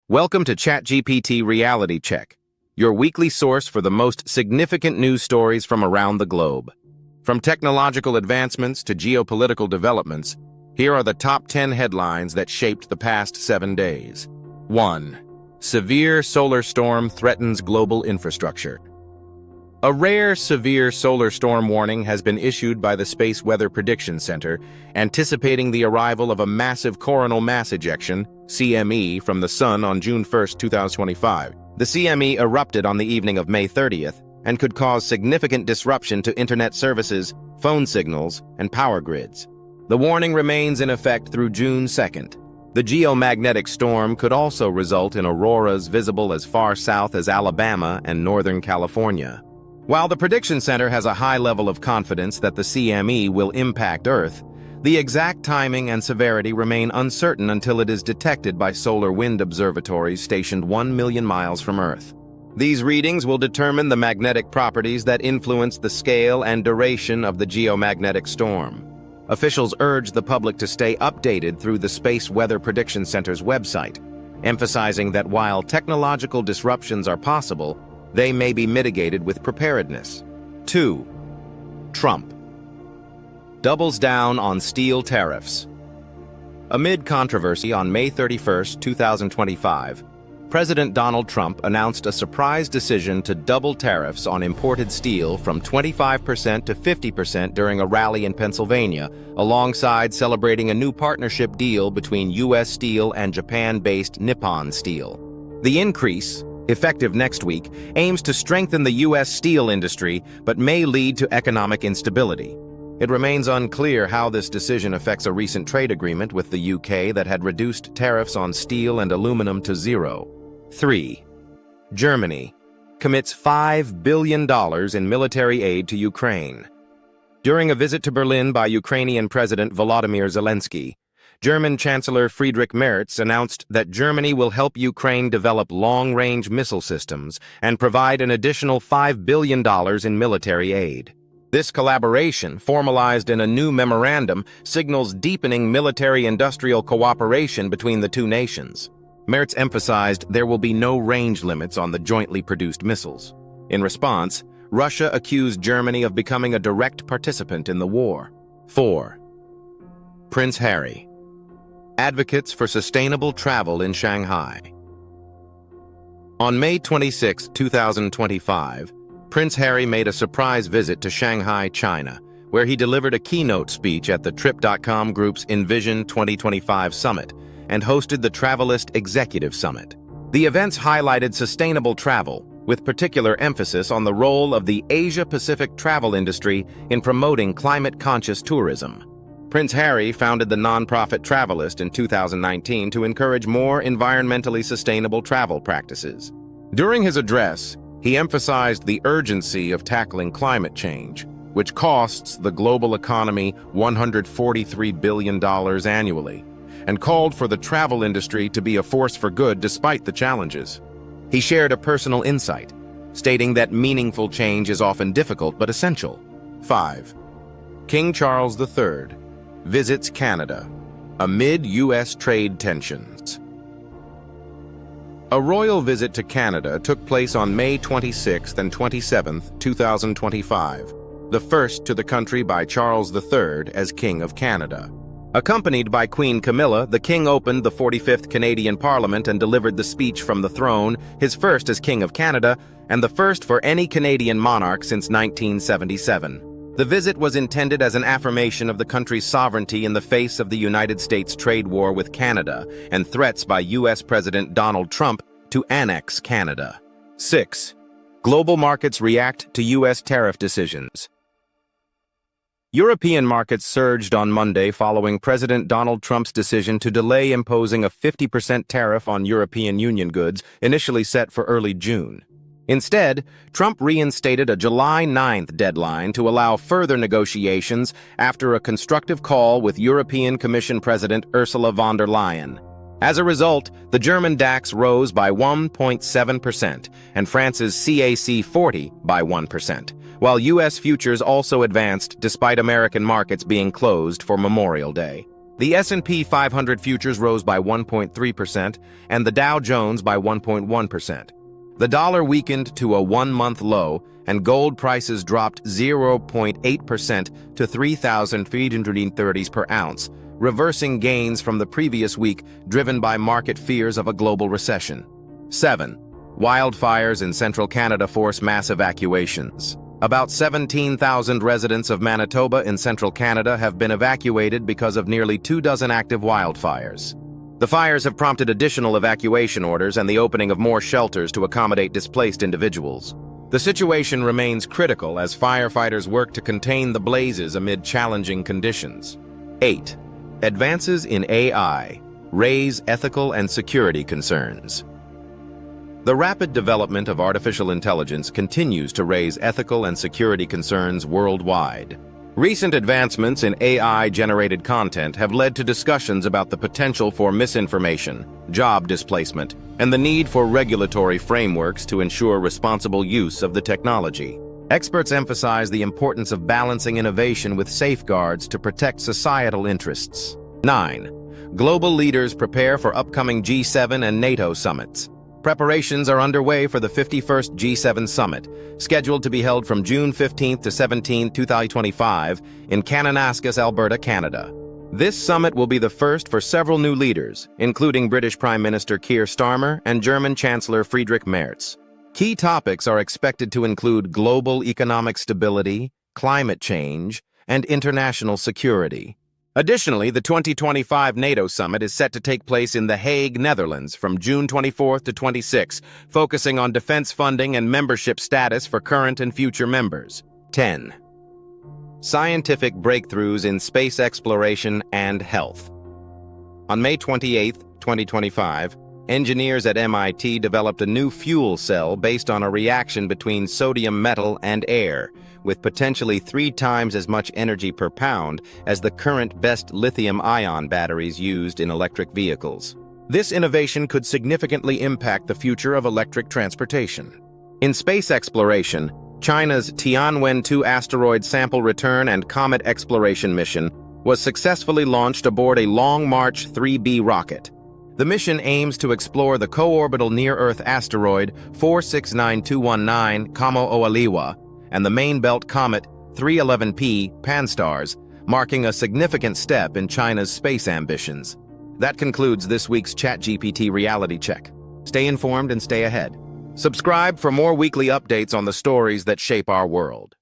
Welcome to ChatGPT Reality Check, your weekly source for the most significant news stories from around the globe. From technological advancements to geopolitical developments, here are the top 10 headlines that shaped the past 7 days. 1. Severe solar storm threatens global infrastructure. A rare severe solar storm warning has been issued by the Space Weather Prediction Center, anticipating the arrival of a massive coronal mass ejection, CME, from the Sun on June 1, 2025. The CME erupted on the evening of May 30th and could cause significant disruption to internet services, phone signals, and power grids. The warning remains in effect through June 2nd. The geomagnetic storm could also result in auroras visible as far south as Alabama and Northern California. While the Prediction Center has a high level of confidence that the CME will impact Earth, the exact timing and severity remain uncertain until it is detected by solar wind observatories stationed 1 million miles from Earth. These readings will determine the magnetic properties that influence the scale and duration of the geomagnetic storm. Officials urge the public to stay updated through the Space Weather Prediction Center's website, emphasizing that while technological disruptions are possible, they may be mitigated with preparedness. 2. Trump doubles down on steel tariffs. Amid controversy on May 31, 2025, President Donald Trump announced a surprise decision to double tariffs on imported steel from 25% to 50% during a rally in Pennsylvania, alongside celebrating a new partnership deal between U.S. Steel and Japan-based Nippon Steel. The increase, effective next week, aims to strengthen the U.S. steel industry, but may lead to economic instability. It remains unclear how this decision affects a recent trade agreement with the UK that had reduced tariffs on steel and aluminum to 0. 3. Germany commits $5 billion in military aid to Ukraine. During a visit to Berlin by Ukrainian President Volodymyr Zelensky, German Chancellor Friedrich Merz announced that Germany will help Ukraine develop long-range missile systems and provide an additional $5 billion in military aid. This collaboration, formalized in a new memorandum, signals deepening military-industrial cooperation between the two nations. Merz emphasized there will be no range limits on the jointly produced missiles. In response, Russia accused Germany of becoming a direct participant in the war. 4. Prince Harry advocates for sustainable travel in Shanghai. On May 26, 2025, Prince Harry made a surprise visit to Shanghai, China, where he delivered a keynote speech at the Trip.com Group's Envision 2025 Summit and hosted the Travelist Executive Summit. The events highlighted sustainable travel, with particular emphasis on the role of the Asia-Pacific travel industry in promoting climate-conscious tourism. Prince Harry founded the nonprofit Travelist in 2019 to encourage more environmentally sustainable travel practices. During his address, he emphasized the urgency of tackling climate change, which costs the global economy $143 billion annually, and called for the travel industry to be a force for good despite the challenges. He shared a personal insight, stating that meaningful change is often difficult but essential. 5. King Charles III visits Canada amid U.S. trade tensions. A royal visit to Canada took place on May 26 and 27, 2025, the first to the country by Charles III as King of Canada. Accompanied by Queen Camilla, the King opened the 45th Canadian Parliament and delivered the speech from the throne, his first as King of Canada, and the first for any Canadian monarch since 1977. The visit was intended as an affirmation of the country's sovereignty in the face of the United States trade war with Canada and threats by U.S. President Donald Trump to annex Canada. 6. Global markets react to U.S. tariff decisions. European markets surged on Monday following President Donald Trump's decision to delay imposing a 50% tariff on European Union goods initially set for early June. Instead, Trump reinstated a July 9th deadline to allow further negotiations after a constructive call with European Commission President Ursula von der Leyen. As a result, the German DAX rose by 1.7% and France's CAC 40 by 1%, while U.S. futures also advanced despite American markets being closed for Memorial Day. The S&P 500 futures rose by 1.3% and the Dow Jones by 1.1%. The dollar weakened to a one-month low, and gold prices dropped 0.8% to $3,330 per ounce, reversing gains from the previous week driven by market fears of a global recession. 7. Wildfires in central Canada force mass evacuations. About 17,000 residents of Manitoba in central Canada have been evacuated because of nearly 24 active wildfires. The fires have prompted additional evacuation orders and the opening of more shelters to accommodate displaced individuals. The situation remains critical as firefighters work to contain the blazes amid challenging conditions. 8. Advances in AI raise ethical and security concerns. The rapid development of artificial intelligence continues to raise ethical and security concerns worldwide. Recent advancements in AI-generated content have led to discussions about the potential for misinformation, job displacement, and the need for regulatory frameworks to ensure responsible use of the technology. Experts emphasize the importance of balancing innovation with safeguards to protect societal interests. 9. Global leaders prepare for upcoming G7 and NATO summits. Preparations are underway for the 51st G7 Summit, scheduled to be held from June 15 to 17, 2025, in Kananaskis, Alberta, Canada. This summit will be the first for several new leaders, including British Prime Minister Keir Starmer and German Chancellor Friedrich Merz. Key topics are expected to include global economic stability, climate change, and international security. Additionally, the 2025 NATO summit is set to take place in The Hague, Netherlands, from June 24 to 26, focusing on defense funding and membership status for current and future members. 10. Scientific breakthroughs in space exploration and health. On May 28, 2025, engineers at MIT developed a new fuel cell based on a reaction between sodium metal and air, with potentially 3 times as much energy per pound as the current best lithium-ion batteries used in electric vehicles. This innovation could significantly impact the future of electric transportation. In space exploration, China's Tianwen-2 asteroid sample return and comet exploration mission was successfully launched aboard a Long March 3B rocket. The mission aims to explore the co-orbital near-Earth asteroid 469219 Kamo-Oaliwa and the main belt comet 311P Pan-STARRS, marking a significant step in China's space ambitions. That concludes this week's ChatGPT Reality Check. Stay informed and stay ahead. Subscribe for more weekly updates on the stories that shape our world.